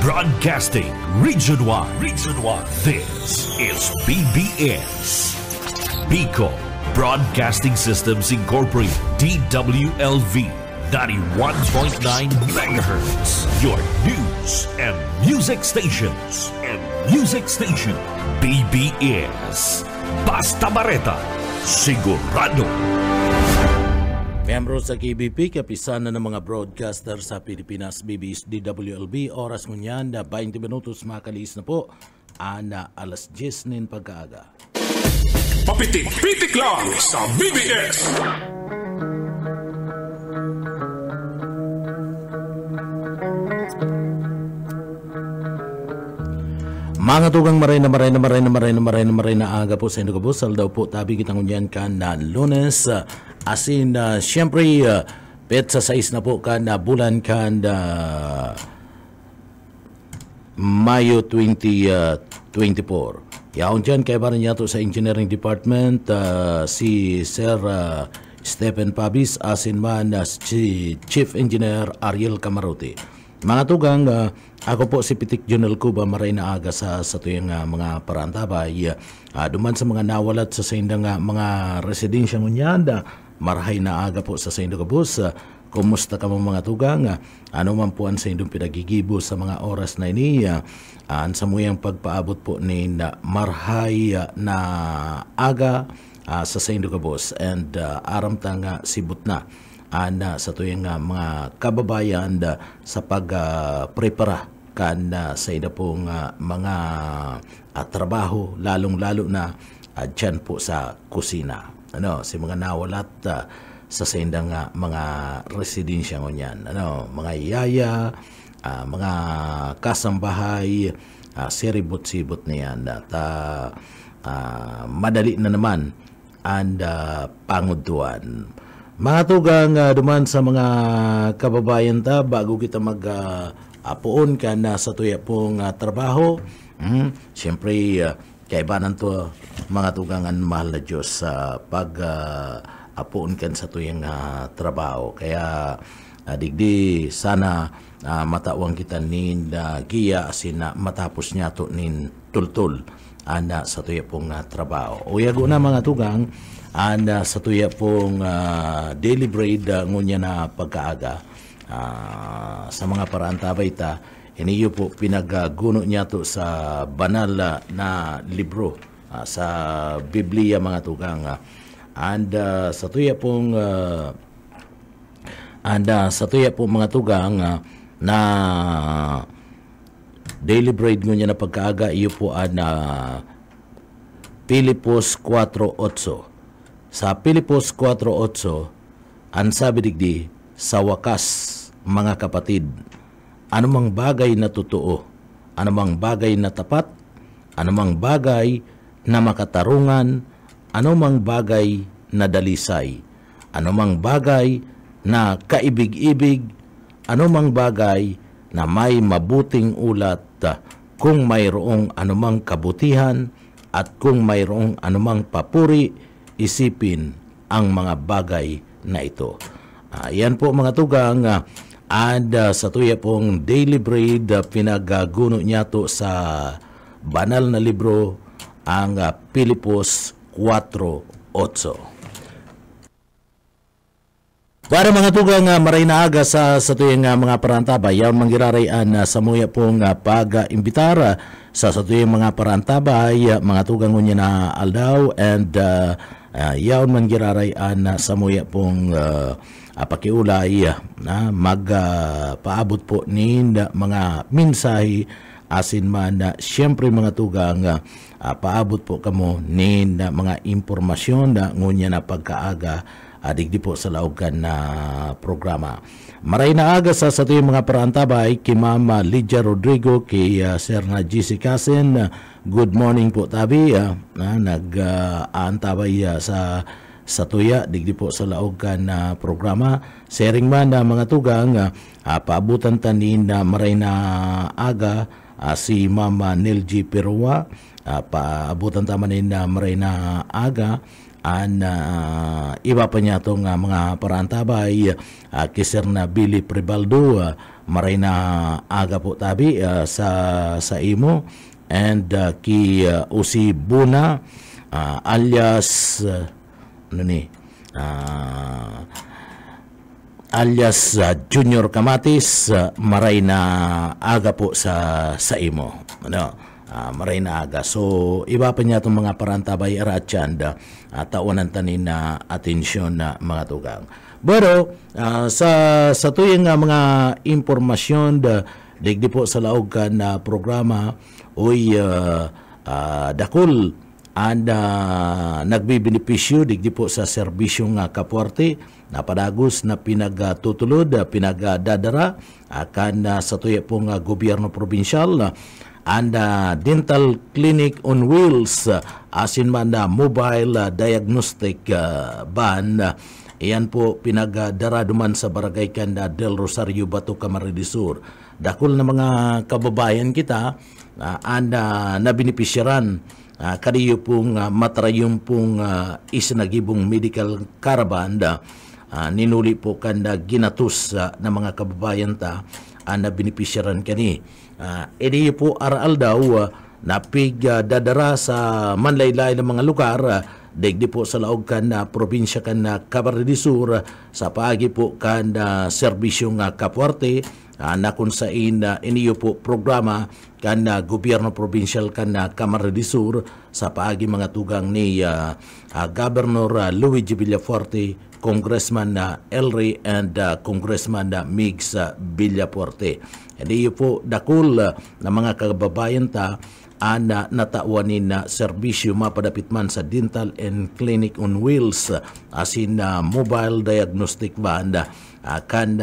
Broadcasting Region 1. Region 1. This is BBS. Bicol Broadcasting Systems Incorporated. DWLV 91.9 MHz. Your news and music stations. BBS. Basta Bareta. Sigurado. Miyembro sa KBP, kapisan na ng mga broadcaster sa Pilipinas, BBS DWLB, oras ngunyan na 20 minutos makalis na po, ana alas 10 nin pagkaaga. Papitik-pitik lang sa BBS! Mga tugang maray na aga po sa Indogabo, saldaw po tabi kitang ngunyan ka na Lunes, asin siyempre petsa 6 na po ka na bulan ka na Mayo 2024. Yaon dyan kay baran yato sa Engineering Department si Sir Stephen Pabis, asin man si Chief Engineer Ariel Camarote. Mga tugang, ako po si Pitik Junel Cuba, maray na aga sa tuyang mga parantabay. Duman sa mga nawalat sa sindang mga residensya ngunyan, marahay na aga po sa Saindo Kabus. Kumusta ka mga tugang? Ano man po ang Saindong pinagigibo sa mga oras na ini? Sa muyang pagpaabot po ni marahay na aga sa Saindo Kabus. And aram tanga sibut na. Sa tuyang mga kababayan sa pagprepara kan sa ina pong mga trabaho, lalong-lalo na dyan po sa kusina. Si mga nawalat sa sindang mga residensya ngunyan. Mga yaya, mga kasambahay, siribot-sibot na yan. At madali na naman ang panguduan. Mga tugang duman sa mga kababayan ta, bago kita mag-apuon ka na sa tuya pong trabaho, siyempre kaibanan to mga tugangan mahal na Diyos sa pag-apuon ka sa tuyang trabaho. Kaya digdi sana matawang kita nin giya asin matapos niya to nin tultul sa tuya pong trabaho. Uyago na mga tugang, sa tuya pong daily bread ngunya na pagkaaga sa mga paraantabay ta, iniyo po pinagaguno niya to sa banal na libro sa Biblia mga tugang. Sa tuya pong mga tugang na daily bread ngunya na pagkaaga, iyo po Pilipos 4:8. Sa Pilipos 4:8, ang sabi digdi, sa wakas, mga kapatid, anumang bagay na totoo, anumang bagay na tapat, anumang bagay na makatarungan, anumang bagay na dalisay, anumang bagay na kaibig-ibig, anumang bagay na may mabuting ulat, kung mayroong anumang kabutihan, at kung mayroong anumang papuri, isipin ang mga bagay na ito. Yan po mga tugang, sa tuya pong daily bread, pinagaguno niya to sa banal na libro, ang Pilipos 4:8. Para mga tugang maray na aga sa tuyang mga parantabay, yaon manggirarayan sa muya pong pag-imbitara sa tuyang mga parantabay, mga tugang ngunya na aldaw, and yaon manggirarayan sa muya pong pakiulay na magpaabot po ni mga mensahe asin man siyempre mga tugang paabot po kamo ni mga impormasyon na ngunya na pagkaaga digdi po sa laugan na programa. Maray na aga sa tuyong mga parantabay kay Mama Lydia Rodrigo, kay Sir na GC Kasin. Good morning po tabi. Nag-aantabay sa tuya digdi po sa laugan na programa. Sharing man na mga tugang paabutan tanin na maray na aga si Mama Nilji Perua, paabutan tamanin na maray na aga iba pa niya itong mga parantabay, kisir na Billy Pribaldo, maray na aga po tabi sa imo and ki Usi Buna alias alias Junior Kamatis, maray na aga po sa imo. Maray na aga. So, iba pa niya itong mga parantabay aratyan tawanan tanin na atensyon na mga tugang. Pero, sa tuyong mga impormasyon digdi po sa laog ka na programa, dakol nagbibenepisyo digdi po sa serbisyong kapuarte na padagos na pinagtutulod, pinagdadara akan sa tuyo pong gobyerno probinsyal and dental clinic on wheels asin man na mobile diagnostic van. Iyan po pinagdara duman sa barangay Kanda del Rosario, Bato, Camarines Sur. Dakol na mga kababayan kita na benepisyaran kadiyo pong matrayong pong isinagibong medical caravan ninuli po kanda ginatus na mga kababayan ta na benepisyaran kani. Edi po aral daw napig dadara sa manlaylay ng mga lugar digdi po sa laog kan na probinsya kan na Camarines Sur sa paagi po kan serbisyong kapuarte na kung saan iniyo po programa kan gobyerno probinsyal kan na Camarines Sur sa paagi mga tugang ni Governor Luigi Villafuerte, Congressman Elry and Congressman Migs Villafuerte. Hindi po dakul na mga kababayan ta na natauanin na serbisyo mapadapit man sa dental and clinic on wheels asin mobile diagnostic van kan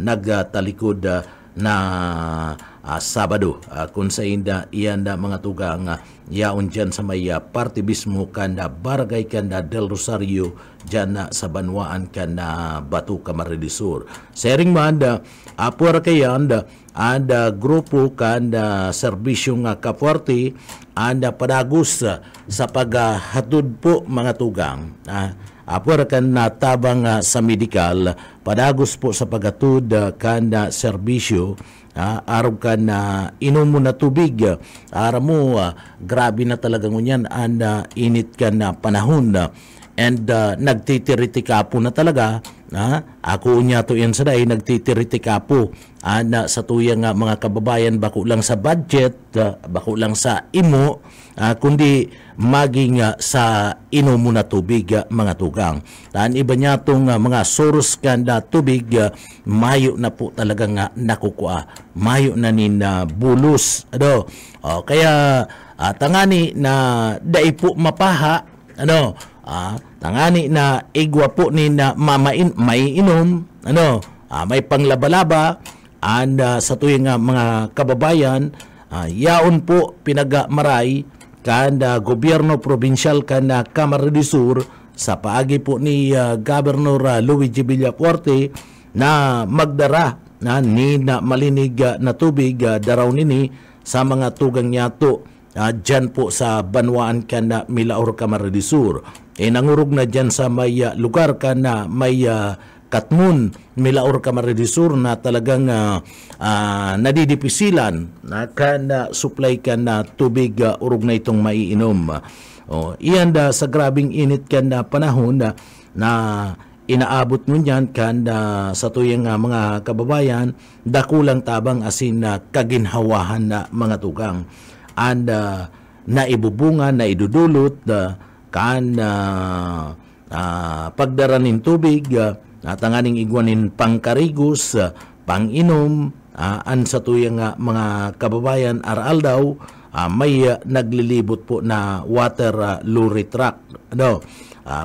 nagtalikod na Sabado kung sa inda iyan mga tugang yaon dyan sa may party mismo kanda barangay Kanda del Rosario dyan sa Banwaan kanda Bato, Camarines Sur. Sering man apur kayan ada grupo kanda serbisyong kapuarte anda padagos sa paghatod po mga tugang apur kan natabang sa medical padagos po sa paghatod kanda serbisyo araw ka na inom mo na tubig araw mo grabe na talaga ngunyan init ka na panahon and nagtitiriti-kapo na talaga ako niya to yan sa day nagtitiriti-kapo sa tuyang mga kababayan bako lang sa budget bako lang sa imo kundi maging sa inom mo na tubig mga tugang. Iba niya itong mga source ka na tubig mayo na po talaga nga nakukua. Mayo na nin bulos. Kaya tangani na daipo mapaha tangani na igwa po ni na maiinom may panglabalaba sa tuyong mga kababayan yaon po pinagamaray kanda gobyerno probinsyal kanda Camarines Sur sa paagi po ni Governor Luigi Villafuerte na magdara ni na malinig na tubig daraw nini sa mga tugang nyato dyan po sa Banwaan kanda Milaor, Camarines Sur. Nangurog na dyan sa may lugar kanda may Katmun, Milaor, Camarines Sur na talagang nadidipisilan na supply ka na tubig urog na itong maiinom. Iyan sa grabing init ka na panahon na inaabot mo niyan sa tuyang mga kababayan dakulang tabang asin na kaginhawahan na mga tugang. And naibubungan, naidudulot pagdaranin tubig tanganing igwanin pangkarigos, panginom, sa tuyang mga kababayan aral daw may naglilibot po na water lorry truck.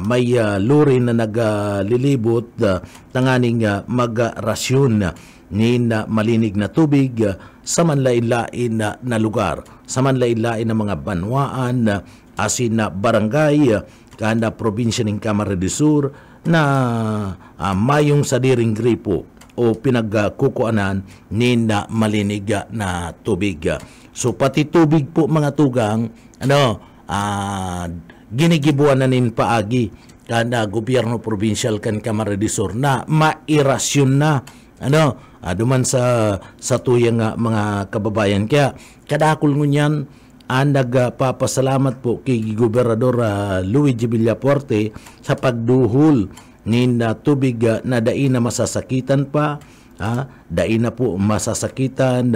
May lorry na naglilibot tanganing magrasyon ni malinig na tubig sa manlain-lain na lugar, sa manlain-lain na mga banwaan asin na barangay kanda probinsya ng Camarines Sur na mayong sadiring gripo o pinagkukuanan ni na malinig na tubig. So pati tubig po mga tugang ginigibuan na nin paagi kanda gobyerno probinsyal kan Camarines Sur na mairasyon na duman sa tuyang mga kababayan. Kaya kadakol ngunyan nagpapasalamat po kay Gobernador Luigi Villafuerte sa pagduhol ni tubig na dai na masasakitan pa, dai na po masasakitan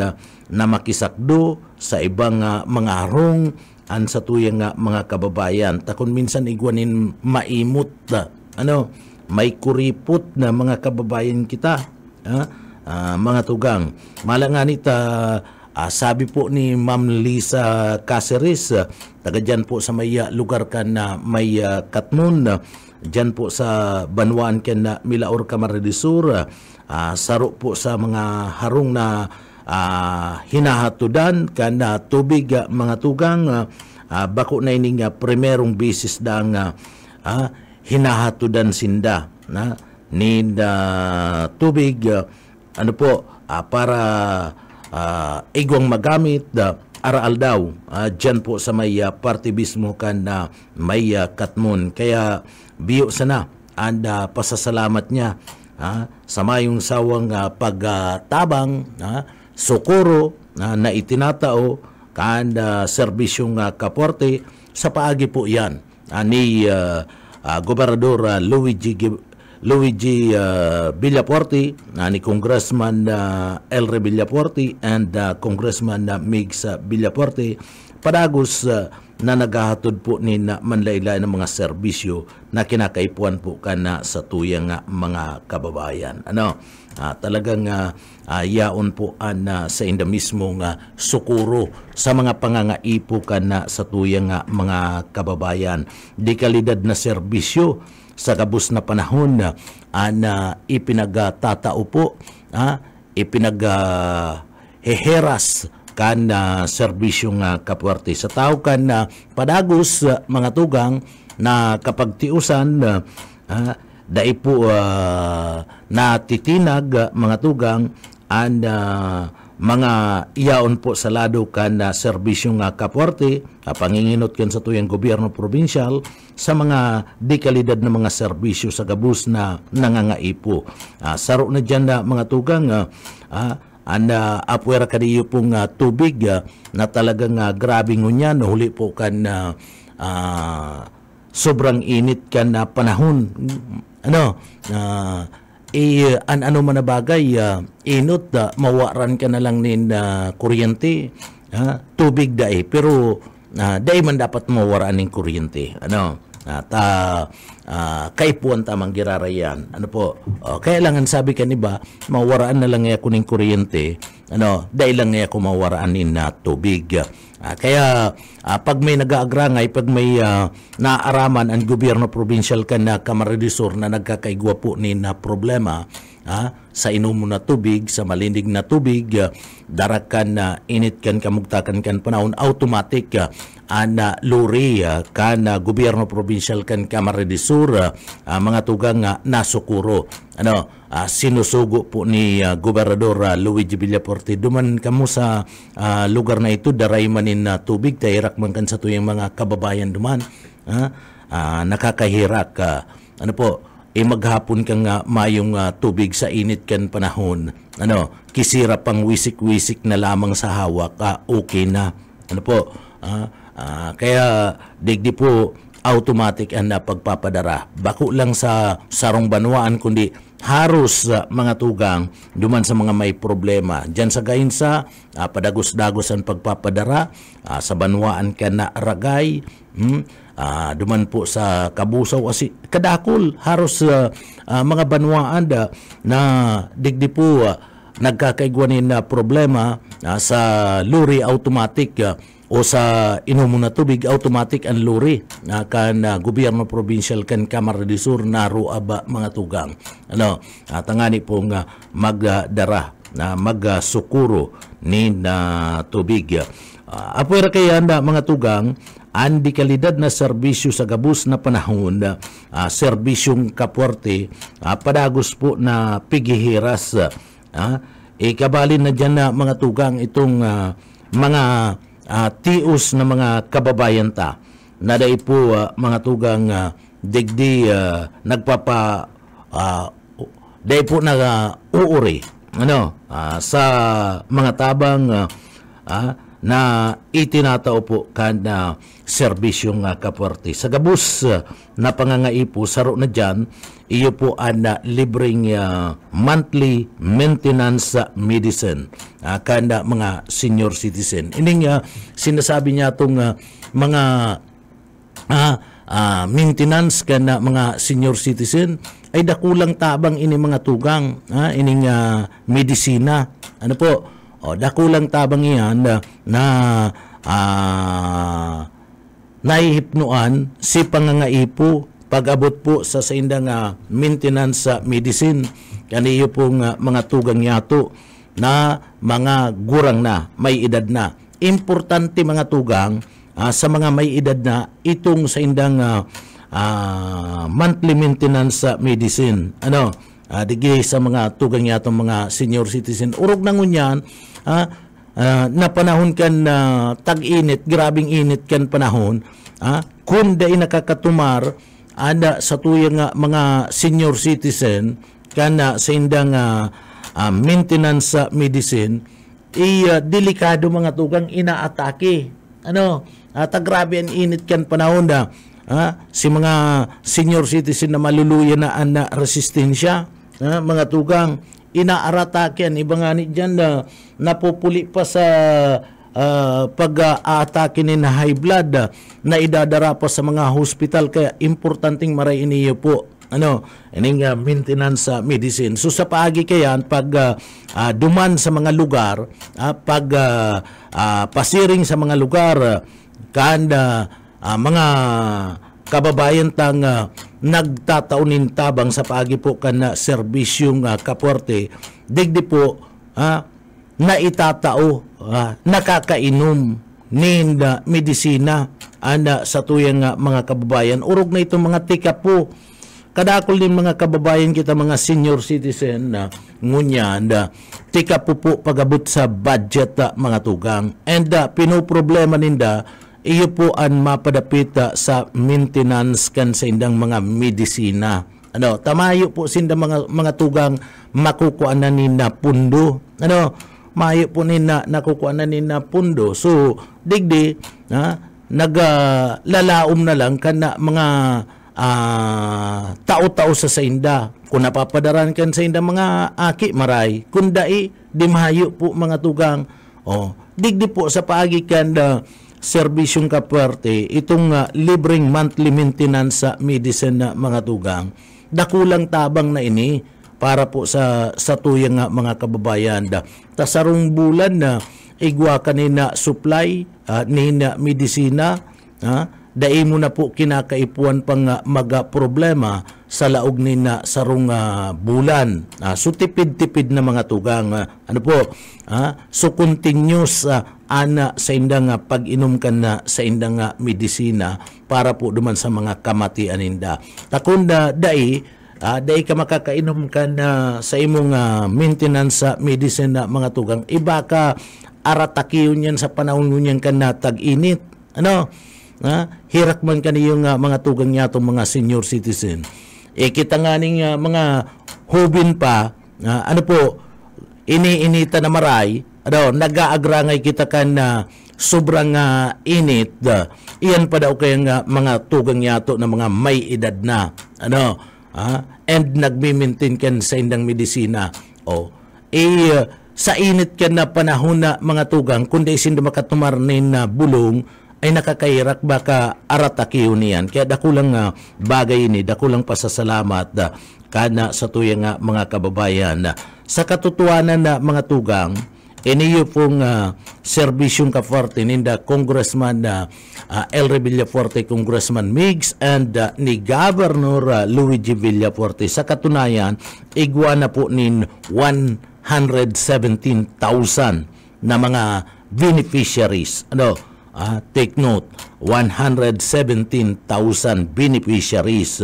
na makisakdo sa ibang mga harong sa tuyang mga kababayan. Takon minsan igwanin maimot may kuripot na mga kababayan kita, mga tugang. Malanganit sabi po ni Ma'am Lisa Caceres, taga dyan po sa may lugar kan na may Katmon, dyan po sa Banwaan kan na Milaor Camarines Sur, saro po sa mga harong na hinahatudan kan na tubig, mga tugang. Bako na ining primerong bisis dang hinahatudan sinda ni tubig para igwang magamit araal daw dyan po sa may partibismo kan na may Katmon. Kaya biyo sana pasasalamat niya sa mayong sawang pagtabang sukuro na itinatao kan serbisyong kaporte sa paagi po yan ni Gobernador Luigi Villafuerte, ni Congressman Elre Villafuerte and Congressman Migs Villafuerte, padagos na naghahatod po ni manlaylay ng mga serbisyo na kinakaipuan po kana sa tuyang mga kababayan. Talagang yaon po sa inda mismong sukuro sa mga pangangaipo kana sa tuyang mga kababayan. Di kalidad na serbisyo sa kabus na panahon na ipinagtatao po, ipinagheheras kan serbisyong kapuerte. Sa tao kan padagos mga tugang na kapag tiusan dai po natitinag mga tugang mga iyaon po sa lado kan serbisyong kapuerte, panginginot kan sa tuyang gobyerno provinsyal sa mga dekalidad na mga serbisyo sa gabus na nangangaipo. Saro na dyan mga tugang apwera kadiyo pong tubig na talagang grabe ngunyan, huli po kan sobrang init kan panahon. Ano man na bagay, inot, mawaran ka na lang nin kuryente, tubig dahi, pero dahi man dapat mawaraan ng kuryente. Kaipuan tamang girarayan. Kailangan sabi ka niba, mawaraan na lang ako ng kuryente, dahi lang ako mawaraan ng tubig. Kaya pag may nag-aagrangay, pag may naaraman ang gobyerno provincial kan na Camarines Sur na nagkakaigwa po ni na problema sa inumo na tubig, sa malindig na tubig, darakan na init kan kamugtakan kan panahon, automatic luri kan gobyerno provincial kan Camarines Sur mga tugang nasukuro. Sinusugo po ni Gobernador Luigi Villafuerte, duman kamo sa lugar na ito, daray manin na tubig, tahirak man kan sa tuyang mga kababayan duman, nakakahirak. Maghapon kang mayong tubig sa init kan panahon, kisira pang wisik-wisik na lamang sa hawak, okay na. Kaya digdi po automatic ang pagpapadara. Bako lang sa sarong Banwaan, kundi haros mga tugang duman sa mga may problema. Diyan sa Gainsa, padagos-dagos ang pagpapadara. Sa Banwaan ka na Ragay, duman po sa Kabusaw, kadakol haros mga Banwaan na digdi po nagkakaigwanin na problema sa luri automatic o sa inumo na tubig, automatic ang luri kan gobyerno provincial kan Camarines Sur naro aba mga tugang. Tangani pong magdara na magsukuro ni tubig. Apwera kaya mga tugang, andi kalidad na serbisyo sa gabus na panahon, serbisyong kapuerte, padagos po na pigihiras. Kabalin na dyan na mga tugang itong mga tios na mga kababayan ta na dahil po mga tugang digdi nagpapa dahil po uuri sa mga tabang na itinatao po kan serbisyong kapuerte. Sa gabus na pangangaipo, saro na dyan, iyo po ang libreng monthly maintenance medicine kan mga senior citizen. Ining sinasabi niya itong mga maintenance kan mga senior citizen ay dakulang tabang ini mga tugang ining medisina. Ano po? Dakulang tabang iyan na naihipnuan si pangangaipo pag-abot po sa indang maintenance medicine. Kaniyo pong mga tugang yato na mga gurang na, may edad na. Importante mga tugang sa mga may edad na itong sa indang monthly maintenance medicine. Digi sa mga tugang yatong mga senior citizen. Urog na ngunyan, na panahon kan tag-init, grabing init kan panahon, kung dai nakakatumar ada sa tuyang mga senior citizen kan sa indang maintenance medicine, delikado mga tugang inaatake. Grabe ang init kan panahon na si mga senior citizen na maluluya na ang resistensya, mga tugang inaaratake yan. Iba nga ni dyan na napupuli pa sa pag-aatake ni na high blood na idadara pa sa mga hospital. Kaya importanteng maray iniyo po ining maintenance medicine. So sa paagi kayan pag duman sa mga lugar, pag pasiring sa mga lugar kan mga kababayan tang nagtataunin tabang sa paagi po kan serbisyong kapuerte, digdi po na itatao, nakakainom ninda medisina sa tuyang mga kababayan. Urog na itong mga tika po. Kadakol din mga kababayan kita, mga senior citizen na ngunyan, tika po pagabot sa budget mga tugang. And pinoproblema ninda, iyo po ang mapadapit sa maintenance kan sa indang mga medisina. Tamayo po sinda mga tugang makukuan na nina pundo. Mayo po nina nakukuan na nina pundo. So digdi naglalaom na lang kana mga tao-tao sa sainda. Kung napapadaran kan sa inda mga aki maray, kung dai di mahayo po mga tugang. Digdi po sa paagi kan serbisyong kapuerte, itong libreng monthly maintenance medicine na mga tugang, dakulang tabang na ini para po sa tuyang mga kababayan. Tasarong bulan na igwa kanina supply nina medisina, dai mo na po kinakaipuan pang problema sa laog nina sarong bulan. So tipid-tipid na mga tugang. So continuous ana sa indang pag-inom ka na sa indang medisina para po duman sa mga kamatian ninda. Takunda dai ka makakainom ka na sa imong maintenance medicine na mga tugang. Iba ka aratakiyon yan sa panahon ngunyan ka na tag-init. Hirak man kaniyong mga tugang niya itong mga senior citizen. Kita nga ning mga hubin pa, iniinita na maray, nag-aagrangay kita kan sobrang init. Iyan pa daw kayang mga tugang yato na mga may edad na. And nagmi-maintain kan sa indang medisina. Sa init ka na panahon na mga tugang, kundi sinda makatumarnin na bulong, ay nakakairak baka aratakiyo niyan. Kaya dakulang bagay ini, dakulang pasasalamat kana sa tuyang mga kababayan. Sa katotohanan na mga tugang, iniyo pong serbisyong kapuerte ninda Congressman El Villafuerte, Congressman Migs, and ni Governor Luigi Villafuerte. Sa katunayan, igwa na po nin 117,000 na mga beneficiaries. Take note, 117,000 beneficiaries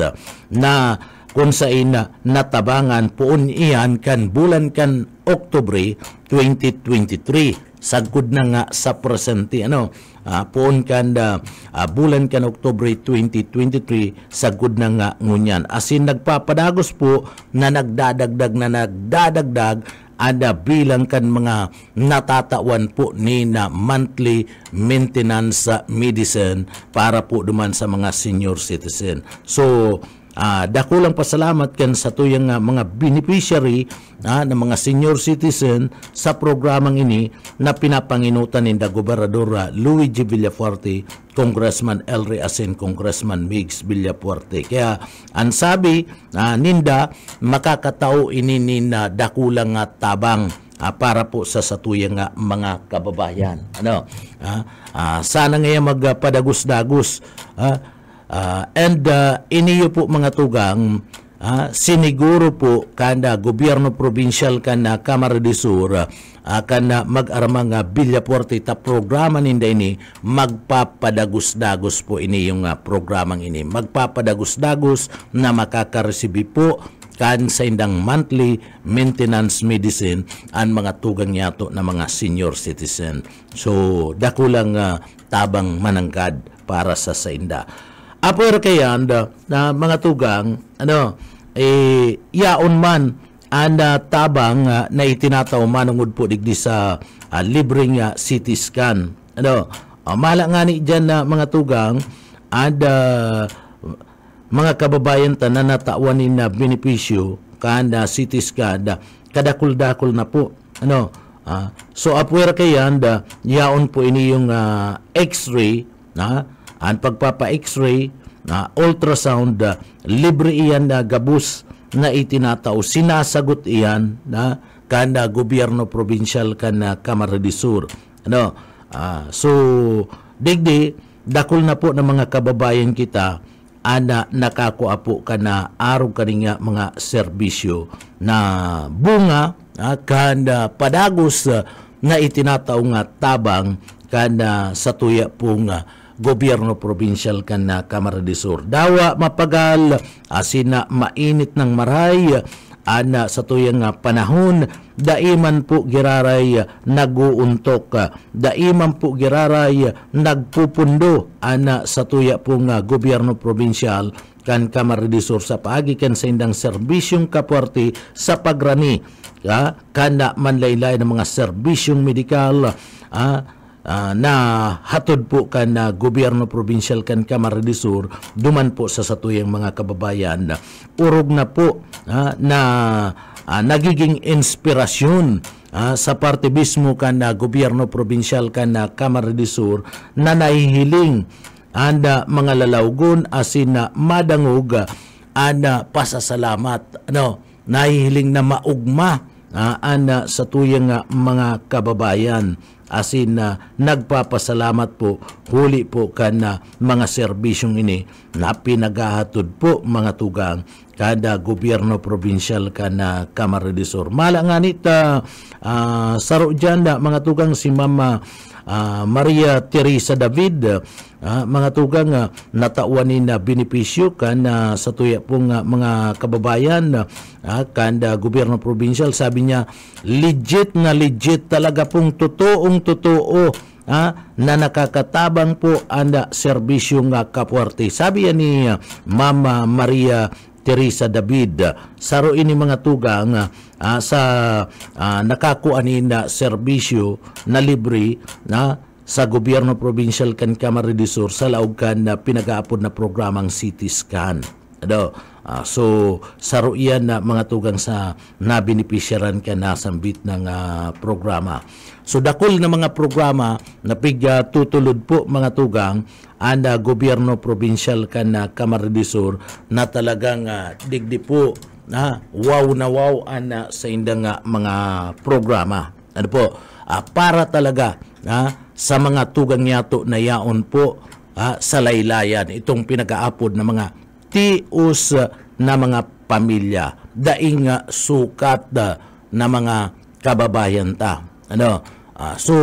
na kung saan natabangan poon iyan kan bulan kan Oktubre 2023. Sagod na nga sa presente poon kan bulan kan Oktubre 2023, sagod na nga ngunyan. Asin nagpapadagos po na nagdadagdag ada bilang kan mga natatawan po ni na monthly maintenance medicine para po duman sa mga senior citizen. So dakulang pasalamat kan sa tuyang mga beneficiary ng mga senior citizen sa programang ini na pinapanginutan ni Gobernador Luigi Villafuerte, Congressman Elry Asin, Congressman Migs Villafuerte. Kaya ang sabi ninda makakatao ini ni na dakulang tabang para po sa satuyang mga kababayan. Sana ngayon magpadagus-dagus and iniyo po mga tugang siniguro po kanda gobyerno provincial kana Kamara de Sur kana mag-aramang Villafuerte ta programa ninda ini magpapadagus-dagus po ini yung programang ini magpapadagus-dagus na makakaresibi po kan sa indang monthly maintenance medicine ang mga tugang yato na mga senior citizen. So dakulang tabang manangkad para sa inda. Apo kayan na mga tugang yaon man ang tabang na itinataw manungod po digdi sa libreng CT scan. Mala nga ni dyan na mga tugang mga kababayan ta na nataawanin na benepisyo kanda CT scan kadakul-dakul na po. So apuwer kayan yaon po ini yung x-ray ang pagpapa-x-ray, ultrasound, libre iyan na gabus na itinatao. Sinasagot iyan na kanda gobyerno provincial kana Kamara de Sur. So, digdi, dakul na po ng mga kababayan kita ana nakakuha po ka na araw kaniya mga serbisyo na bunga kanda padagos na itinatao nga tabang kanda sa tuya pong gobyerno provincial kan na Kamara de Sur. Dawa mapagal asina mainit ng maray ana sa tuyang panahon daiman po giraray naguuntok daiman po giraray nagpupundo ana sa tuya pong gobyerno provincial kan Kamara de Sur sa paagi kan sa indang serbisyong kapuarte sa pagrani kana manlaylay ng mga serbisyong medikal na hatod po kan gobyerno provincial kan Kamara de Sur duman po sa satuyang mga kababayan urog na po na nagiging inspirasyon sa parte mismo kan gobyerno provincial kan Kamara de Sur na nahihiling anda mga lalawgon asin na madangog anda pasasalamat nahihiling na maugma ana sa tuyang mga kababayan asin nagpapasalamat po huli po kan mga serbisyong ini na pinagahatod po mga tugang kada gobyerno provincial kan Kamara de Sur. Mala nga nita saro dyan mga tugang si Mama Maria Teresa David mga tugang natauanin na benepisyo kan sa tuya pong mga kababayan kanda gobyerno provincial. Sabi niya legit talaga pong totoo na nakakatabang po ang serbisyong kapuarte. Sabi yan ni Mama Maria Teresa David saro ini mga tugang sa nakakuanin na serbisyo na libre sa gobyerno provincial kan Kamara de Sur sa laog kan pinag-aapod na programang CT scan. So saro iyan na mga tugang sa nabenepisyaran ka na sambit ng programa. So dakol na mga programa na tutulod po mga tugang ang gobyerno provincial kan Kamara de Sur na talagang digdi po wow na wow sa indang mga programa. Para talaga sa mga tugang yato na yaon po sa laylayan itong pinag-aapod na mga tios na mga pamilya daing sukat na mga kababayan ta. So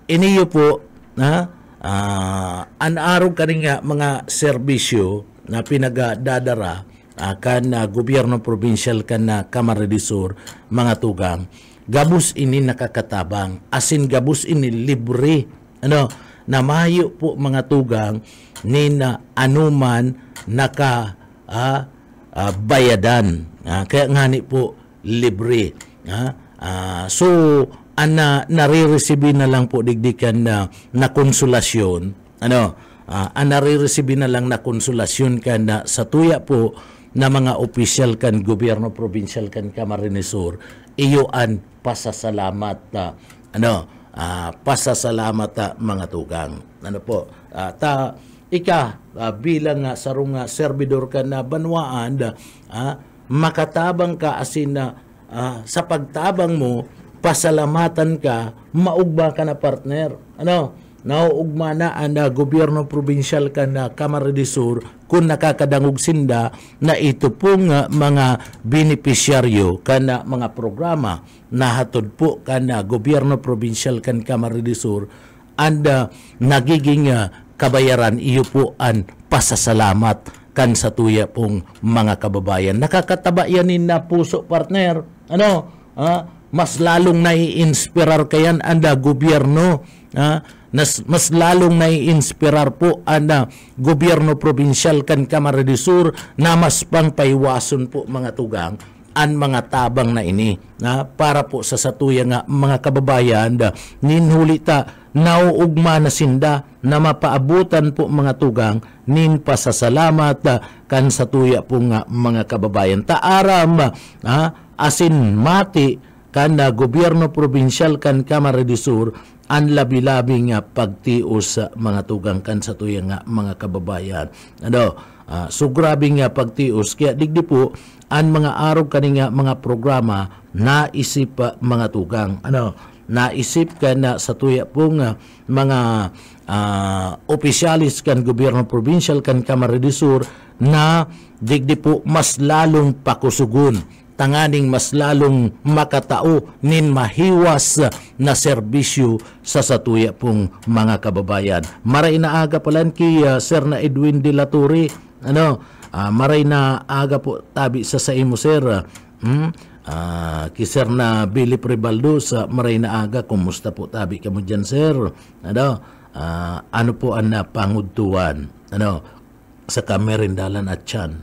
iniyo po anarog kaning mga serbisyo na pinagdadara kan gobyerno provincial kan Kamara de Sur mga tugang gabus ini nakakatabang asin gabus ini libre na mayo po mga tugang ni na anuman naka bayadan kaya ngani po libre. So nare-receive na lang po digdikan na konsolasyon, nare-receive na lang na konsolasyon na sa tuya po na mga opisyal kan gobyerno provincial kan Camarines Sur, iyoan pasasalamat pasasalamat mga tugang. Bilang sarong servidor ka na banwaan, makatabang ka asin na sa pagtabang mo, pasalamatan ka, maugma ka na partner. Nauugma na ang gobyerno provincial ka na Camarines Sur kung nakakadangog sinda na ito pong mga beneficiaryo ka na mga programa na hatod po ka na gobyerno provincial kan Camarines Sur, and nagiging kabayaran iyo po ang pasasalamat kan sa tuya pong mga kababayan. Nakakataba yanin na puso partner. Mas lalong nai-inspirar kayan ang gobyerno. Mas lalong nai-inspirar po ang gobyerno provincial kan Camarines Sur na mas pangpaiwason po mga tugang ang mga tabang na ini para po sa satuya nga mga kababayan ninhulita nauugma na sinda na mapaabutan po mga tugang nin pasasalamat kan satuya po nga mga kababayan. Taaram asin mati kan gobyerno provincial kan Camarines Sur ang labi-labing pagtios sa mga tugang kan sa tuya nga mga kababayan. So grabe nga pagtios, kaya digdi po ang mga araw kaninga mga programa naisip mga tugang. Naisip ka na sa tuya pong mga opisyalis kan gobyerno provincial kan Camarines Sur na digdi po mas lalong pakusugon, tanganing mas lalong makatao nin mahiwas na serbisyo sa satuya pong mga kababayan. Maray na aga palan ki Sir na Edwin de la Torre, maray na aga po tabi sa imo sir, ki Sir na Billy Pribaldo sa maray na aga, kumusta po tabi kamo dyan sir? Ano po ang pangudtuan sa kamerindalan at tiyan?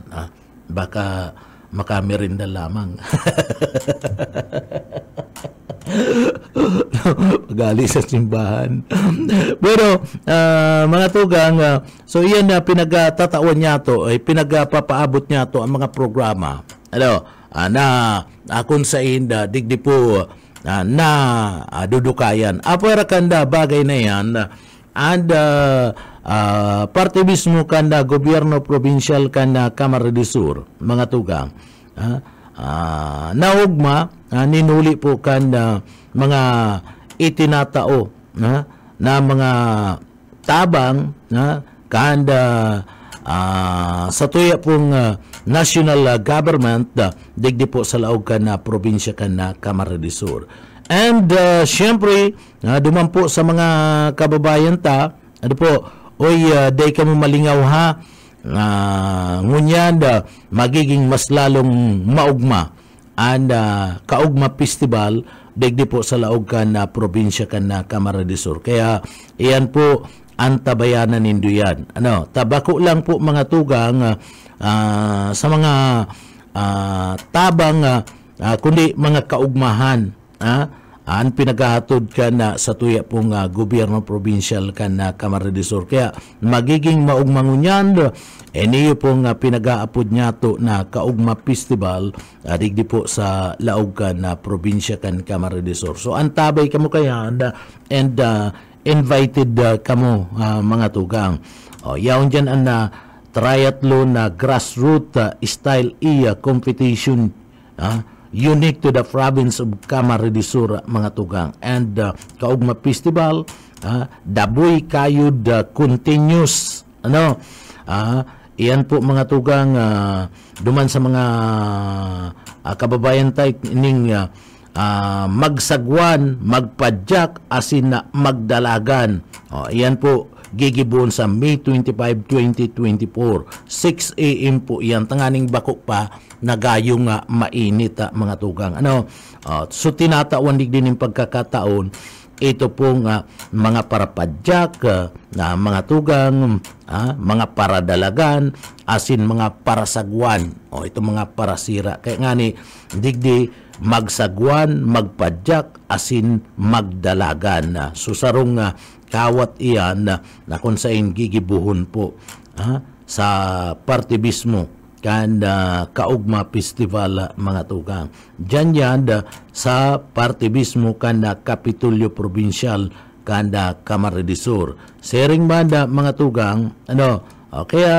Baka makamerinda lamang. Gali sa simbahan. Pero mga tugang, so iyan na pinagtataon niya to, ay pinagpapaabot niya to ang mga programa na akon sa inda digdi po na dudukayan. Apera kanda bagay na yan and parte mismo kanda gobyerno provincial kanda Camarines Sur mga tugang naugma ninuli po kanda mga itinatao na mga tabang kanda sa tuya pong national government digdi po sa laog kanda probinsya kanda Camarines Sur. And syempre duman po sa mga kababayan ta day ka mo malingaw ha, ngunyan magiging mas lalong maugma and kaugma festival digdi po sa laog ka na probinsya ka na Camarines Sur. Kaya iyan po ang tabayanan nindo yan. Tabako lang po mga tugang sa mga tabang kundi mga kaugmahan ang pinaghahatod ka na sa tuya pong gobyerno provincial ka na Camarines Sur. Kaya magiging maugmangunyan niyo pong pinag-aapod niya to na kaugma festival digdi po sa laog ka na probinsya kan Camarines Sur. So antabay kamo kaya and invited kamo mga tugang. Yaon dyan ang triathlon na grassroots style competition unique to the province of Camarines Sur mga tugang. And kaugma festival daboy kayod continuous iyan po mga tugang duman sa mga kababayan tayo ning magsagwan, magpadyak asin na magdalagan. Iyan po gigibon sa May 25, 2024. 6 a.m. po iyan. Tanganing bako pa nagayong mainit mga tugang. So tinatawan din yung pagkakataon ito pong mga parapadyak na mga tugang, mga paradalagan, asin mga parasagwan, ito mga parasira. Kaya nga ni digdi magsagwan, magpadyak, asin magdalagan. Susarong kawat iyan na kung saan gigibuhon po sa partibismo kan kaugma festival mga tugang. Diyan yan sa partibismo kan Kapitolyo Provincial kan Camarines Sur. Sering banda mga tugang, kaya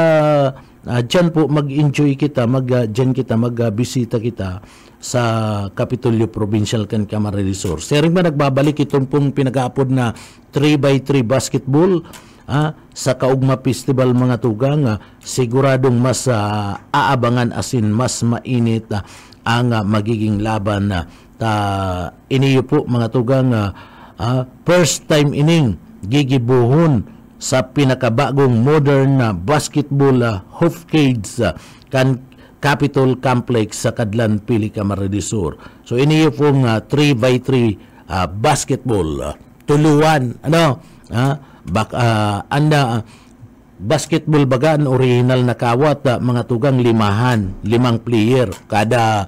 diyan po mag-enjoy kita, diyan kita magbisita kita sa Kapitolyo Provincial kan Camarines Sur. Sering ba nagbabalik itong pong pinag-aapod na 3x3 basketball sa Kaugma Festival mga tugang, siguradong mas aabangan asin mas mainit ang magiging laban iniyo po mga tugang, first time ining gigibuhon sa pinakabagong modern basketball hoopcades kan Capitol Complex sa Kadlan Pili, Camarines Sur. So iniyo pong 3x3 basketball tuluan basketball bagaan original na kawat mga tugang 5 player kada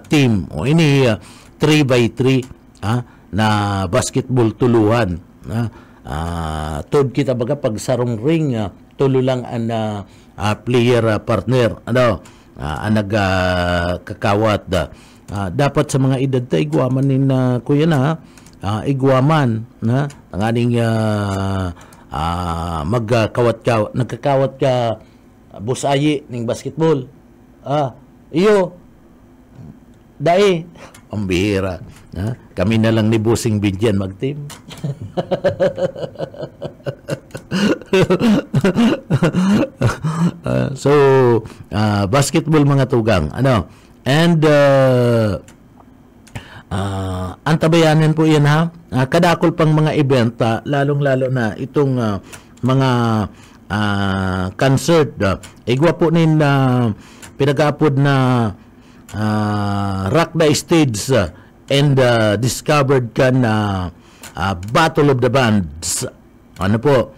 team. O ini 3x3 na basketball tuluhan. Tod kita baga pag sarong ring tulo lang ang player partner kakawat dapat sa mga edad ta igwaman nin kuya na igwaman na ang aning nagkakawat ka busayi ning basketball iyo dai ang bihira kami na lang ni Busing Binjan mag-team. So basketball mga tugang and antabayanan po yan kadakol pang mga event lalong-lalo na itong mga concert igwa po nin pinag-apod na Rock the Stage and discovered ka na Battle of the Bands po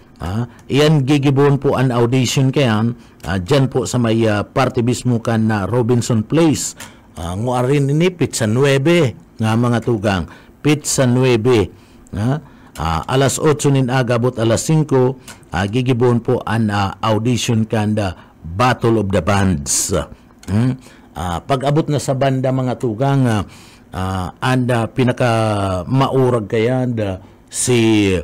iyan gigibon po ang audition kayan dyan po sa may partibismo kan na Robinson Place nguarin ini Pizza 9 nga mga tugang Pizza 9 alas 8 nin agabot alas 5 gigibon po ang audition kanda Battle of the Bands. Pag-abot na sa banda mga tugang anda pinaka maurag kaya si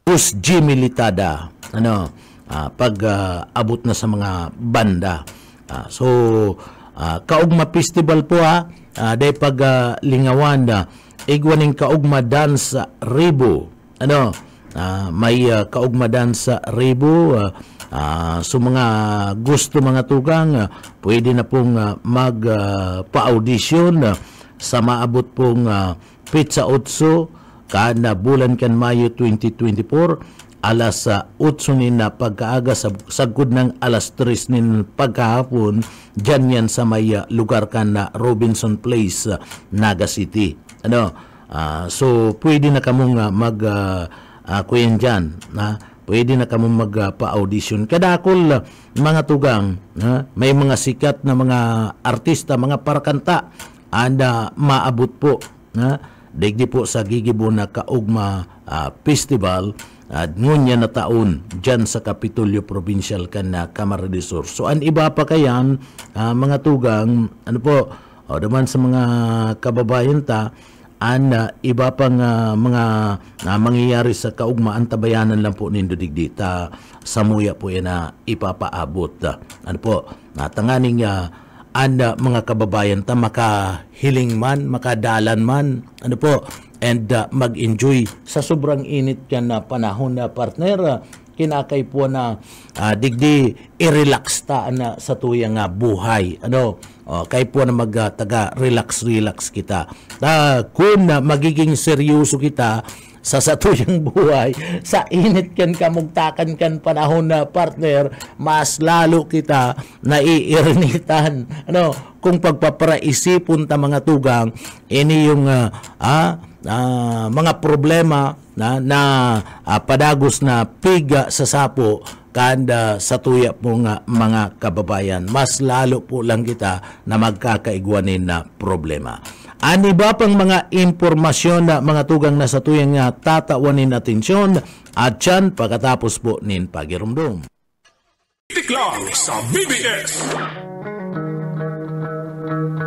Gus G. Militada pag abot na sa mga banda so Kaugma Festival po day pag lingawan igwaning Kaugma Dance Ribo may Kaugma Dance Ribo so mga gusto mga tugang pwede na pong magpa-audition sa maabot pong Pizza 8 kada bulan kan Mayo 2024 alas 8 nin na pagkaaga sagud ng alas 3 nin pagkahapon dyan yan sa may lugar kan na Robinson Place, Naga City. So pwede na kamong kuyen dyan pwede na kamong magpa-audition kadakol mga tugang may mga sikat na mga artista mga parakanta anda maabot po digdi po sa gigibon na Kaugma Festival ngunya na taon dyan sa Kapitolyo Provincial kan na Camarines Sur. So an iba pa kayan mga tugang naman sa mga kababayan ta iba pang mga mangyayari sa Kaugma antabayanan lang po nindo digdita samuya po yan na ipapaabot natanganing mga kababayan ta makahiling man makadalan man and mag-enjoy sa sobrang init yan na panahon na partner kinakay po na digdi i-relax ta na sa tuyang buhay kay po na mag-relax kita kung magiging seryoso kita sa tuyang buhay sa init kan kamugtakan kan panahon na partner mas lalo kita naiirinitan kung pagpaparaisipon ta mga tugang ini yung mga problema na padagos na piga sa sapo kanda sa tuya po nga mga kababayan. Mas lalo po lang kita na magkakaigwanin na problema. Ani ba pang mga impormasyon na mga tugang na sa tuyang nga tatawanin atensyon at yan pagkatapos po nin pagirumdum. Pitik lang sa BBS.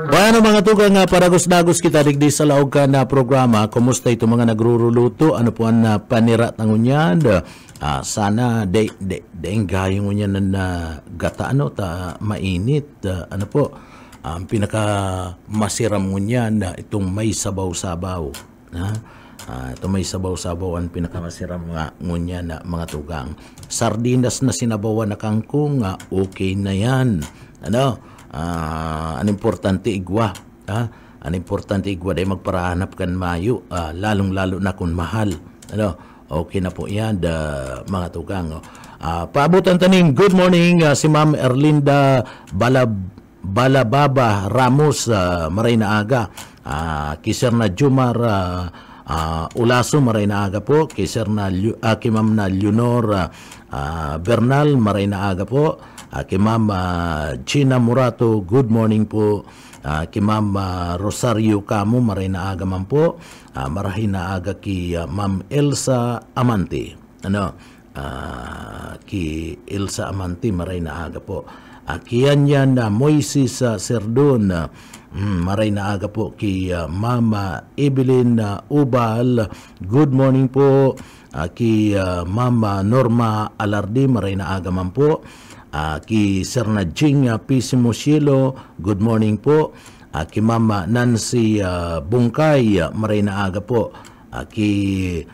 Bueno mga tugang nga paragos-dagos kita digdi sa laog ka na programa. Kumusta ito mga nagruruluto? Ano po ang panira tangunyan? Sana daing gayong ngunyan na gata ta mainit. Ano po? Ang pinaka masiram ngunyan itong may sabaw-sabaw. Ito may sabaw-sabaw ang pinakamasiram nga ngunyan mga tugang. Sardinas na sinabawan na kangkong, okay na yan. Ano? Ang importante igwa. Ang importante igwa dahil magparahanap kan mayo. Lalong-lalo na kung mahal. Ano? Okay na po yan, mga tugang. Paabutan taning good morning si Ma'am Erlinda Balababa Ramos, maray na aga. Kisir na Jumar Ulaso, maray na aga po. Kisir na Ma'am na Leonor Bernal, maray na aga po. Kay Ma'am Gina Murato, good morning po. Kay Ma'am Rosario Camo, maray na aga man po. Marahin na aga kay Ma'am Elsa Amante. Kay Elsa Amante, maray na aga po. Kiyan yan Moises Serdon, maray na aga po kay Ma'am Evelyn Ubal, good morning po. Kay Ma'am Norma Alardi, maray na aga man po. Kay Sir Najing Pisimo Cielo, good morning po. Kay Ma'am Nancy Bungkay, maray na aga po. Kay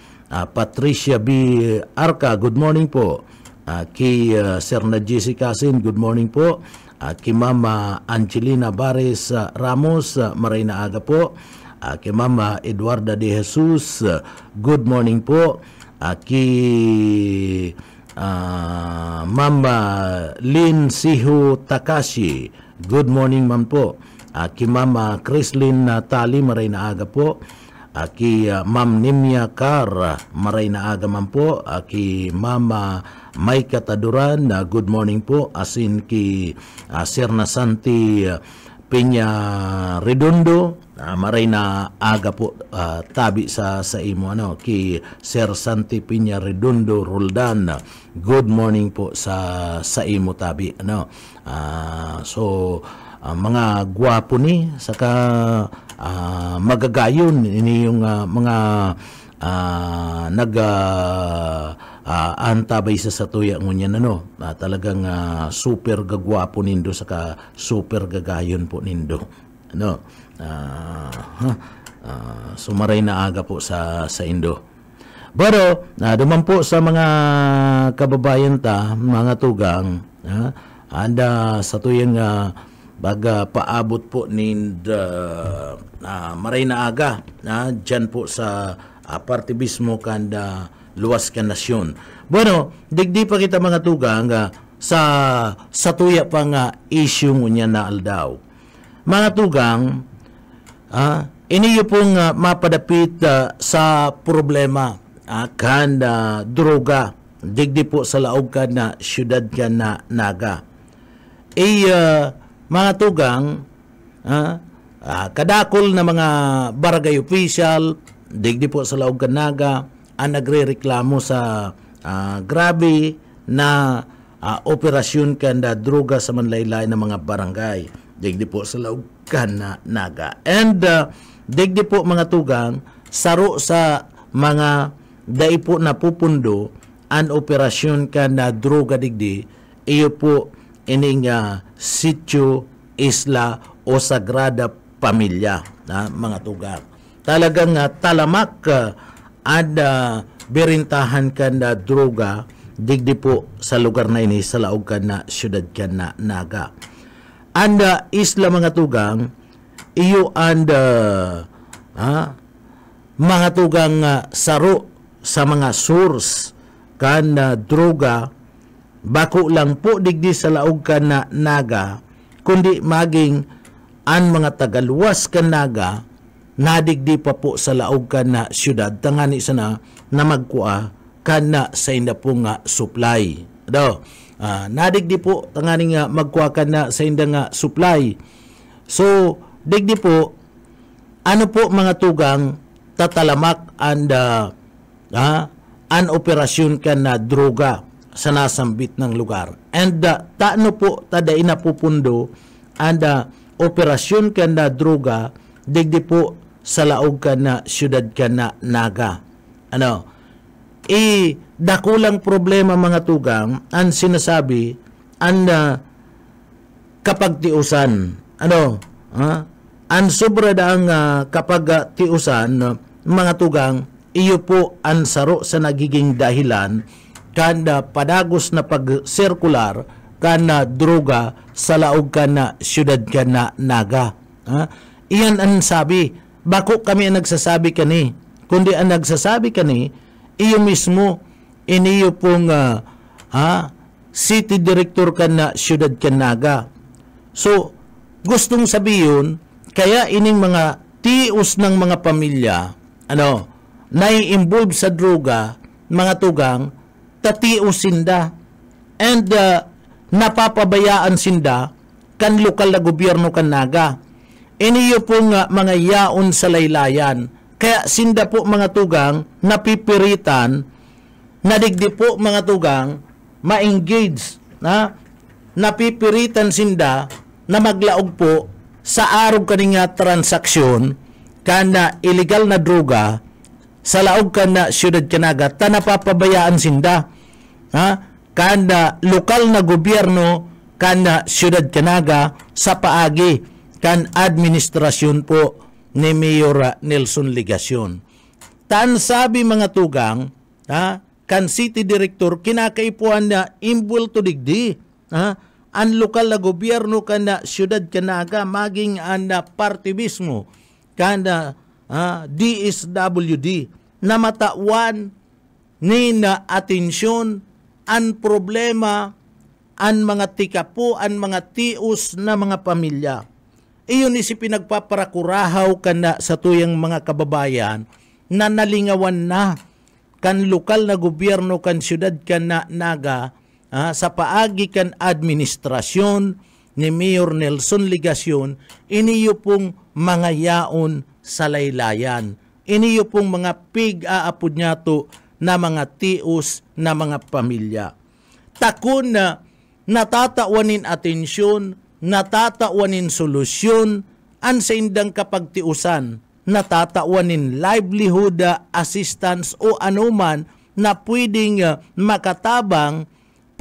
Patricia B. Arca, good morning po. Kay Sir Najisi Kasin, good morning po. Kay Ma'am Angelina Bares Ramos, maray na aga po. Kay Ma'am Eduarda de Jesus, good morning po. Kay Ma'am Lin Sihu Takashi, good morning ma'am po. Kay Ma'am Chrislyn Tali, maray na aga po. Kay Ma'am Nimya Kar, maray na aga ma'am po. Kay Ma'am May Kataduran, good morning po. Asin kay Sir Nasanti Pinya Redondo, maray na aga po. Tabi sa imo kay Sir Santi Pinya Redondo Roldan, good morning po sa imo tabi mga gwapo ni saka magagayon ini yung mga antabay sa tuya ngunyan talagang super gagwapo nindo saka super gagayon po nindo sumaray na aga po sa Indo. Pero duman po sa mga kababayan mga tugang anda sa tuyang baga paabot po maray na aga dyan po sa partibismo kanda luwas ka nasyon. Bueno, digdi pa kita mga tugang sa tuya pa nga issue niya na aldaw. Mga tugang, iniyo pong mapadapit sa problema kanda droga digdi po sa laog ka na syudad ka na naga. Mga tugang, kadakol na mga barangay official digdi po sa laog ka naga ang nagrereklamo sa grabe na operasyon kanda droga sa manlaylay ng mga barangay digdi po sa laog ka na naga. And digdi po mga tugang saro sa mga dai po na pupundo ang operasyon kanda droga digdi iyo po ining sitio, isla o sagrada pamilya mga tugang. Talagang talamak berintahan kanda droga digdi po sa lugar na ini sa laog ka na syudad ka na naga. Anda isla mga tugang iyo mga tugang saro sa mga source kanda droga bako lang po digdi sa laog ka na naga kundi maging ang mga tagaluwas ka naga nadigdi pa po sa laog ka na syudad tangani sana na magkua kana sa inda po nga supply Nadigdi po tangani nga magkuwakan na sa indang nga supply. So digdi po ano po mga tugang tatalamak an operasyon kan na droga sa nasambit ng lugar. And taano po tada inapupundo and operasyon kan na droga digdi po sa laog kan na syudad kan na Naga. Dakulang problema mga tugang ang sinasabi ang kapag tiusan. Ang sobra ang kapag tiusan mga tugang, iyo po ang saro sa nagiging dahilan kanda padagos na pag-circular kana droga sa laog kana syudad kana Naga. Iyan ang sabi. Bako kami ang nagsasabi kani. Kundi ang nagsasabi kani, iyo mismo, iniyo pong city director kana syudad kana Naga. So, gustong sabihin, kaya ining mga tios ng mga pamilya, nai-involve sa droga, mga tugang, tatios sinda. And napapabayaan sinda kan lokal na gobyerno kan Naga. Iniyo pong mga yaon sa laylayan. Kaya sinda po mga tugang, napipiritan, nadigdi po mga tugang, ma-engage, napipiritan sinda na maglaog po sa arog kaninga transaksyon kana illegal na droga sa laog kana syudad Naga ta napapabayaan sinda kana lokal na gobyerno kana syudad Naga sa paagi kan administrasyon po ni Mayor Nelson Ligacion. Tan sabi mga tugang kan city director kinakaipuan na imbulto digdi ang lokal na gobyerno kana syudad Naga maging ang party mismo kana DSWD na matawan ni na atensyon ang problema ang mga tikapo ang mga tios na mga pamilya. Iyon si pinagpaparakurahaw kana sa tuyang mga kababayan na nalingawan na kan lokal na gobyerno kan syudad kana Naga sa paagi kan administrasyon ni Mayor Nelson Ligacion, iniyo pong mga yaon sa laylayan. Iniyo pong mga pig-aapod nyato na mga tios na mga pamilya. Takon na natatawanin atensyon, natatawanin solusyon, ang sa indang kapagtiusan, natatawanin livelihood assistance o anuman na pwedeng makatabang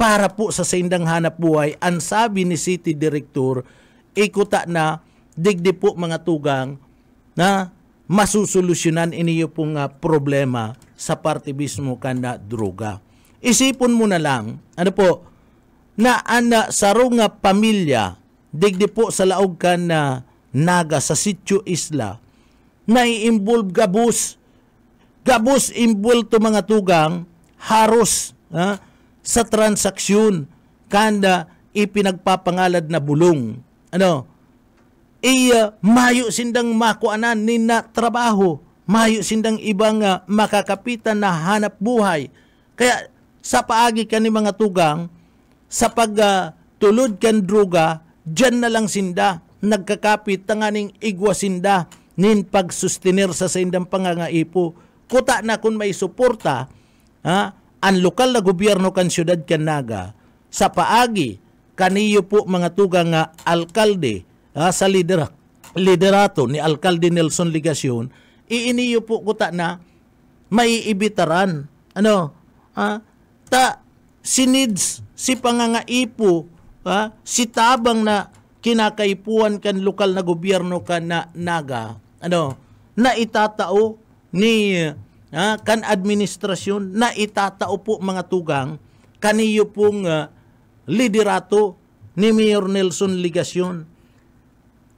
para po sa indang hanap buhay. Ang sabi ni City Director, ikuta na digdi po mga tugang na masusolusyonan iniyo pong problema sa parte mismo kana droga. Isipon mo na lang, na sarong pamilya digdi po sa laog kan Naga sa Sitio Isla na i-involve gabus involved to mga tugang haros sa transaksyon kanda ipinagpapangalad na bulong mayo sindang makuanan ni na trabaho, mayo sindang ibang makakapitan na hanap buhay. Kaya sa paagi kan ni mga tugang sa pagtulod kan droga, dyan na lang sinda nagkakapit tanganing igwa sinda nin pagsustenir sa indang pangangaipo. Kuta na kung may suporta ang lokal na gobyerno kan syudad kan Naga sa paagi kaniyo po mga tugang alkalde sa liderato ni Alkalde Nelson Ligacion, iiniyo po kuta na maiibitaran si needs si pangangaipo si tabang na kinakaipuan kan lokal na gobyerno kan Naga na itatao ni kan administrasyon na itatao po mga tugang kaniyo pong liderato ni Mayor Nelson Ligacion.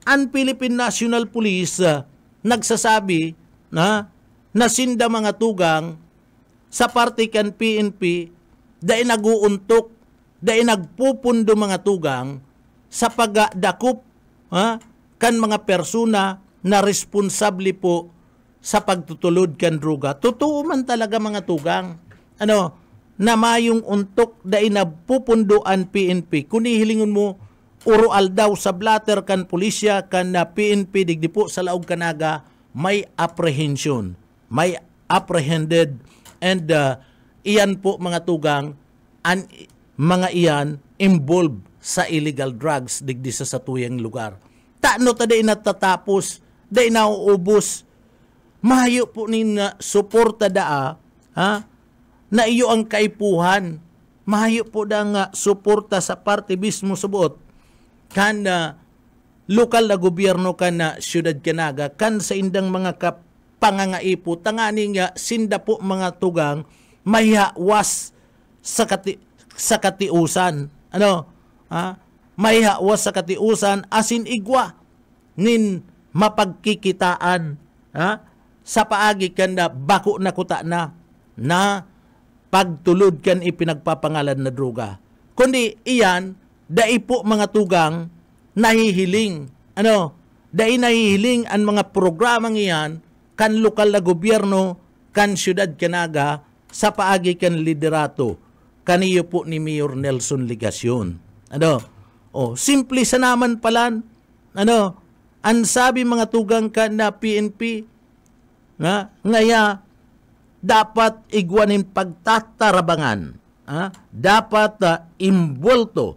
Ang Philippine National Police nagsasabi na sinda mga tugang sa parte kan PNP dahil naguuntok, dahil nagpupundo mga tugang sa pagdakop kan mga persona na responsable po sa pagtutulod kan droga. Totoo man talaga mga tugang. na mayong untok da inapupunduan PNP. Kuni hilingon mo, urual daw sa blatter kan pulisya kan na PNP digdipo sa laog kanaga, may apprehension, may apprehended, and iyan po mga tugang, mga iyan involved sa illegal drugs digdi sa satuyang lugar. Taano ta day natatapos, day nauubos, mahayo po nin suporta daa, na iyo ang kaipuhan, mahayo po da nga suporta sa parte mismo subot, kan lokal na gobyerno kan na siyudad Canaga, kan sa indang mga pangangaipo, tangani nga sinda po mga tugang, mahihawas sa katiusan. Mahihawas sa katiusan, asin igwa, nin mapagkikitaan, sa paagi kan na bako na kuta na pagtulod kan ipinagpapangalan na droga. Kundi iyan, dai po mga tugang, nahihiling. Dai nahihiling ang mga programang iyan, kan lokal na gobyerno, kan siyudad Canaga, sa paagi kan liderato, kaniyo po ni Mayor Nelson Ligacion. Simple sa naman palan, ang sabi mga tugang kan na PNP, ngaya, dapat igwanin pagtatarabangan, dapat imbolto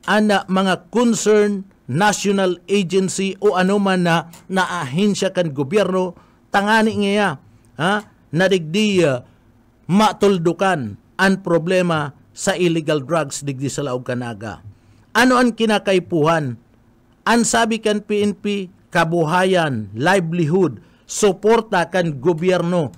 ang mga concerned national agency o anuman na ahensya kan gobyerno, tangani ngaya, na digdi matuldukan ang problema sa illegal drugs digdi sa laog kanaga. Ano ang kinakaipuhan? Ang sabi kan PNP, kabuhayan, livelihood, suporta kan gobyerno.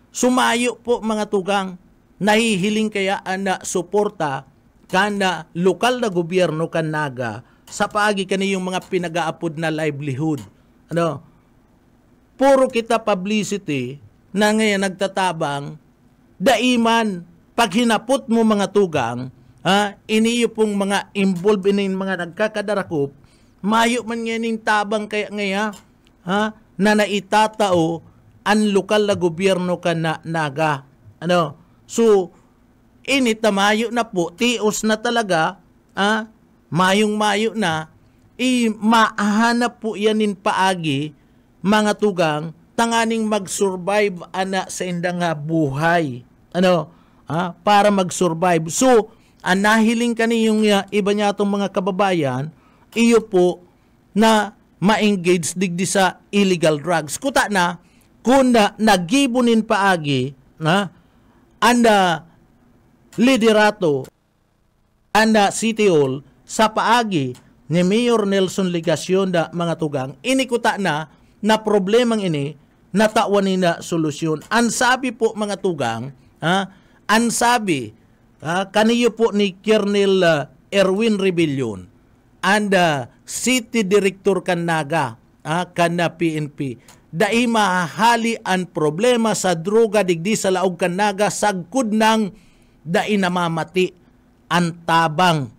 Sumayo po mga tugang, nahihiling kaya na suporta kan na lokal na gobyerno kan naga sa paagi kaniyong mga pinag-aapod na livelihood. Puro kita publicity na ngayon nagtatabang, daiman, pag hinapot mo mga tugang, iniyo pong mga involved in mga nagkakadarakop, mayo man ngayon tabang kaya ngaya, na naitatao ang lokal na gobyerno ka na naga. So, initamayo na po, tios na talaga, mayong-mayo na, maahanap po yanin paagi, mga tugang, tanganing mag-survive sa indang buhay. Para mag-survive. So, nahiling ka niyong iba niya itong mga kababayan, iyo po na ma-engage digdi sa illegal drugs. Kuta na, kung nagibunin paagi, anda liderato, anda City Hall, sa paagi ni Mayor Nelson Ligacion da mga tugang, inikuta na problemang ini, natawan na solusyon. Ang sabi po mga tugang, ang sabi, kaniyo po ni Colonel Erwin Rebellion, and City Director Kanaga, kana PNP, dai mahali ang problema sa droga digdi sa laog Kanaga, sagkod ng dai namamati ang tabang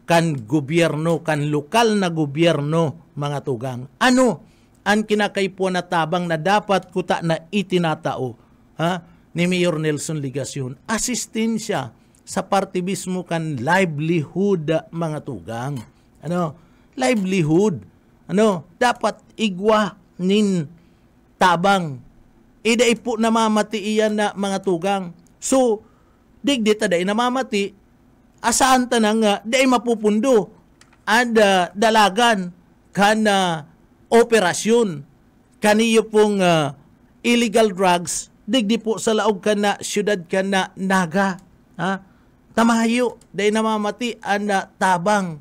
kan gobyerno, kan lokal na gobyerno, mga tugang. Ano ang kinakaipo na tabang na dapat kuta na itinatao ni Mayor Nelson Ligacion? Asistensya sa parte mismo kan livelihood, mga tugang. Livelihood. Dapat igwa nin tabang. Iday po namamati iyan na mga tugang. So, digdi taday namamati, asaan ta nga, day mapupundo, dalagan, kana operasyon, kaniyo pong illegal drugs, digdi po sa laog ka na, siyudad ka na, naga. Tamahayo, day namamati, tabang,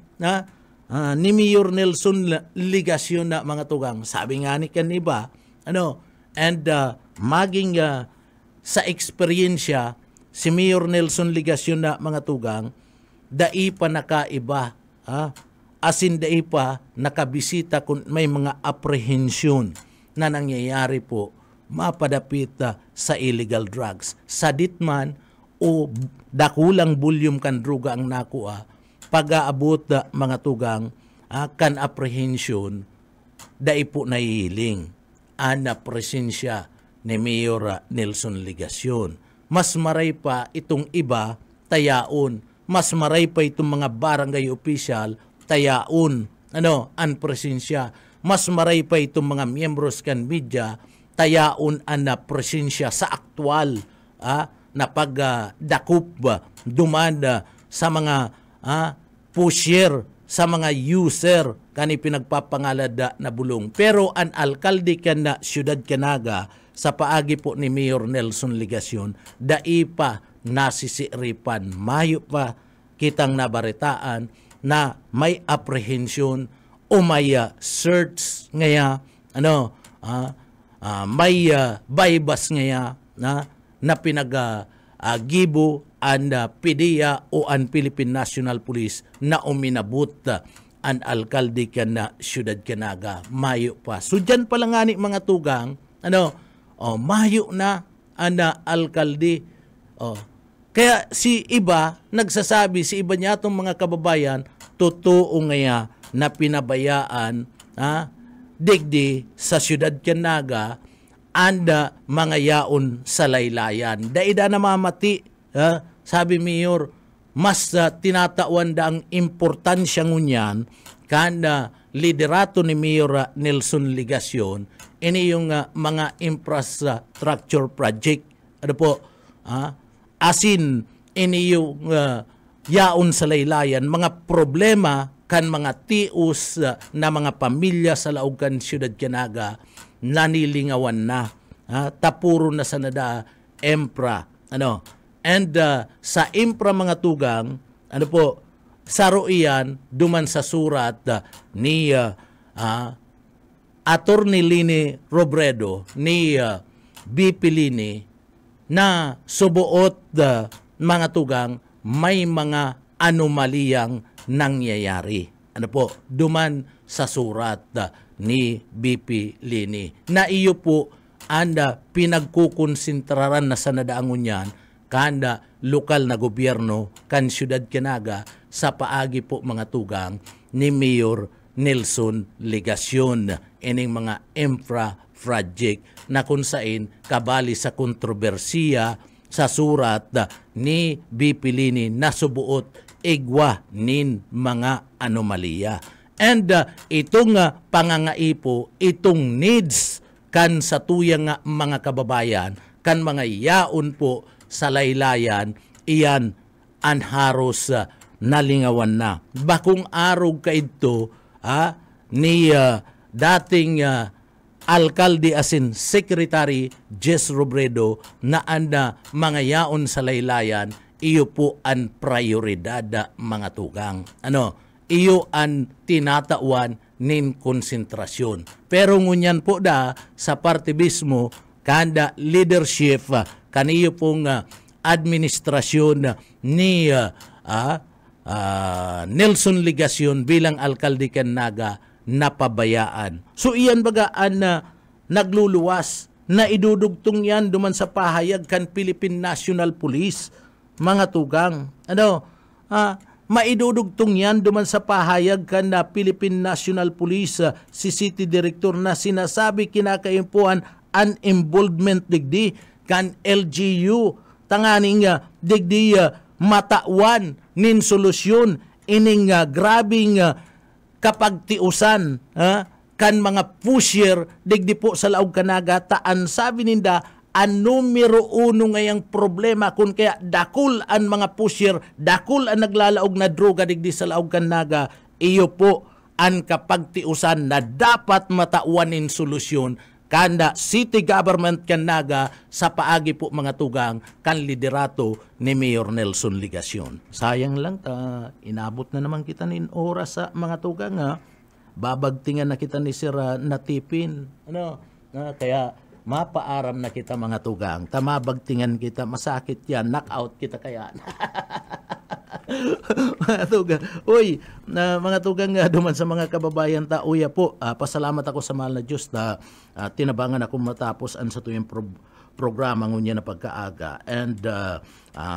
ni Mayor Nelson Ligacion na mga tugang. Sabi nga ni kaniba, and maging sa eksperyensya, si Mayor Nelson Ligacion na mga tugang, dai pa nakaiba, asin dai pa nakabisita kung may mga apprehension na nangyayari po, mapadapit sa illegal drugs. Sa ditman o dakulang volume kan droga ang nakuha, pag-aabot mga tugang, kan apprehension, dai po nahihiling. Presensya ni Mayor Nelson Ligacion. mas maray pa itong iba tayaon. Mas maray pa itong mga barangay official tayaon. Ang presensya. Mas maray pa itong mga miyembros kan media tayaon ang presensya sa aktual na pagdakup duman sa mga pusher, sa mga user kani pinagpapangalad na bulong. Pero ang alkalde kan na Siyudad Canaga sa paagi po ni Mayor Nelson Ligacion, dai pa nasisiripan. Mayo pa kitang nabaritaan na may apprehension o may search ngaya, may bypass ngaya na pinag-gibo ang PDEA o ang Philippine National Police na uminabot ang alkalde kan na Siyudad Canaga. Mayo pa. So dyan pala nga ni mga tugang, mayo na ang alkalde. Kaya si iba, nagsasabi, si iba niya itong mga kababayan, totoo ngaya na pinabayaan digdi sa Siyudad Canaga anda mga yaon sa laylayan. Daida na mamati, sabi Mayor, mas tinatawan da ang importansya ngunyan kanda liderato ni Mayor Nelson Ligacion ini yung mga infrastructure project. Asin ini yung yaon sa laylayan, mga problema kan mga tius na mga pamilya sa Laogan Siyudad Canaga nanilingawan na. Tapuro na sa nada empra. And sa impra mga tugang, saro iyan duman sa surat ni Attorney Lini Robredo ni BP Lini na subuot mga tugang may mga anomaliyang nangyayari. Duman sa surat ni BP Lini na iyo po anda pinagkukonsentraran na sa nadaangon yan kanda lokal na gobyerno kan Siyudad Canaga sa paagi po mga tugang ni Mayor Nelson Ligacion. Ining mga infra project na kung saan kabali sa kontrobersiya sa surat ni BP Lini na subuot igwa nin mga anomalya. And itong pangangaipo, itong needs kan sa tuyang mga kababayan, kan mga yaon po sa laylayan, iyan anharos nalingawan na. Bakong arog ka ito ni dating alkalde asin Secretary Jess Robredo na anda mga yaon sa laylayan, iyo po ang prioridad mga tugang. Iyo ang tinatawan nin konsentrasyon. Pero ngunyan po sa parte mismo, kanda leadership, kaniyo pong administrasyon ni Nelson Ligacion bilang alkalde Canaga napabayaan. So iyan baga ang nagluluwas na idudugtong yan duman sa pahayag kan Philippine National Police, mga tugang. Maidudugtong yan duman sa pahayag kan na Philippine National Police si City Director na sinasabi kinakaimpuan an involvement digdi kan LGU tanganing digdi matawan nin solusyon ining grabing kapagtiusan kan mga pusher digdi po sa Laog Canaga. Taan sabi ninda ang numero uno ngayang problema kung kaya dakul ang mga pusher, dakul ang naglalaog na droga digdi sa Laog Canaga, iyo po ang kapagtiusan na dapat matauanin solusyon kanda City Government Canaga sa paagi po mga tugang kan liderato ni Mayor Nelson Ligacion. Sayang lang inabot na naman kita nin oras sa mga tugang babagtingan na kita ni Sir Natipin. Kaya mapaaram na kita mga tugang. Tamabagtingan kita, masakit yan, knockout kita kaya. Mga tugang. Uy, mga tugang duman sa mga kababayan uya po, pasalamat ako sa mahal na Diyos na tinabangan ako matapos ang sa tuyong programa ngunya na pagkaaga. And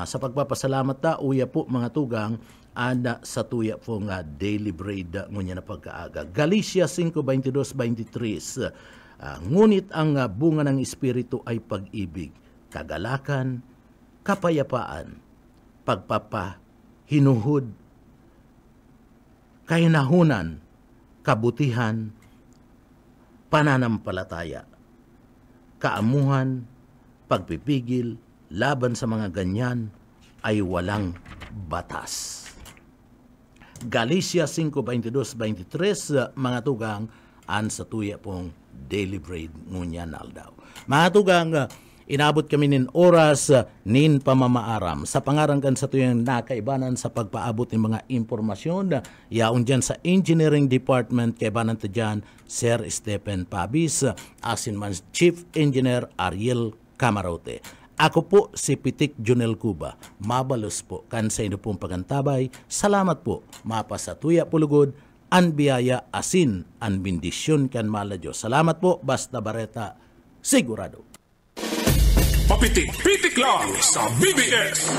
sa pagpapasalamat uya po mga tugang, anda sa tuya po nga daily bread ngunya na pagkaaga. Galicia 5:22-23. Ngunit ang bunga ng Espiritu ay pag-ibig, kagalakan, kapayapaan, pagpapahinuhod, kahinahunan, kabutihan, pananampalataya, kaamuhan, pagpipigil, laban sa mga ganyan ay walang batas. Galatia 5:22-23, mga tugang, an sa tuya pong daily bread ngunyan aldaw. Mga tugang, inabot kami nin oras nin pamamaaram sa pangarangan sa tuyang nakaibanan sa pagpaabot ng mga impormasyon yaon dyan sa Engineering Department kaibanan ta dyan Sir Stephen Pabis asin man Chief Engineer Ariel Camarote. Ako po si Pitik Junel Cuba. Mabalos po kan sa inyo pong pagantabay. Salamat po mapasatuya pulugod an biyaya asin an bendisyon kan mala Diyos. Salamat po, Basta Bareta, sigurado. Papitik-pitik lang sa BBS.